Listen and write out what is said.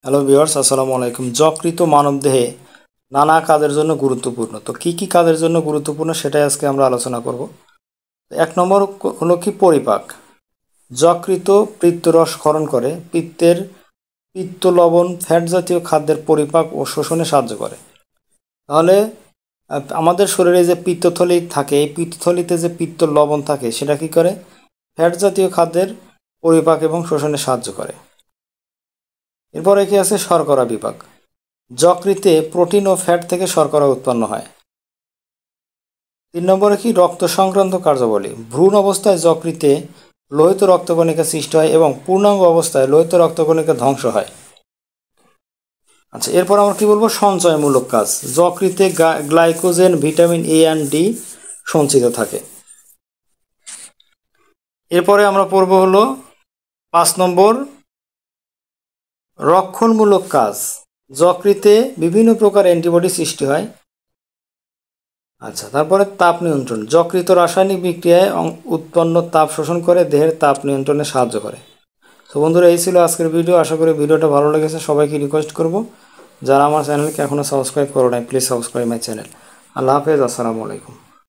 Hello viewers, আসসালামু আলাইকুম। যকৃৎ মানবদেহে নানা কাজের জন্য গুরুত্বপূর্ণ। তো কি কি কাজের জন্য গুরুত্বপূর্ণ সেটাই আজকে আমরা আলোচনা করব। এক নম্বর হলো কি পরিপাক। যকৃৎ পিত্তরস ক্ষরণ করে পিত্ত লবণ ফ্যাট জাতীয় খাদ্যের পরিপাক ও শোষণে সাহায্য করে। তাহলে আমাদের শরীরে যে পিত্তথলি থাকে, এই পিত্তথলিতে যে পিত্ত লবণ থাকে সেটা কি করে? ফ্যাট জাতীয় খাদ্যের পরিপাক এবং শোষণে সাহায্য করে। এরপরে কি আছে? শর্করা বিপাক। যকৃতে প্রোটিন ও ফ্যাট থেকে শর্করা উৎপন্ন হয়। 3 নম্বরে কি রক্ত সংক্রান্ত কার্যাবলী। ভ্রূণ অবস্থায় যকৃতে লোহিত রক্তকণিকা সৃষ্টি হয় এবং পূর্ণাঙ্গ অবস্থায় লোহিত রক্তকণিকা ধ্বংস হয়। আচ্ছা, এরপর আমরা কি বলবো? সঞ্চয়মূলক কাজ। যকৃতে glycogen, vitamin A and D সঞ্চিত থাকে। এরপরে আমরা পড়বো হলো 5 নম্বর রক্ষণমূলক কাজ। যকৃতে বিভিন্ন প্রকার অ্যান্টিবডি সৃষ্টি হয়। আচ্ছা, তারপরে তাপ নিয়ন্ত্রণ। যকৃৎ রাসায়নিক বিক্রিয়ায় উৎপন্ন তাপ শোষণ করে দেহের তাপ নিয়ন্ত্রণে সাহায্য করে। তো বন্ধুরা, এই ছিল আজকের ভিডিও। আশা করি ভিডিওটা ভালো লেগেছে। সবাইকে রিকোয়েস্ট করব, যারা আমার চ্যানেলকে এখনও সাবস্ক্রাইব করো নাই, প্লিজ সাবস্ক্রাইব মাই চ্যানেল। আল্লাহ হাফেজ, আসসালামু আলাইকুম।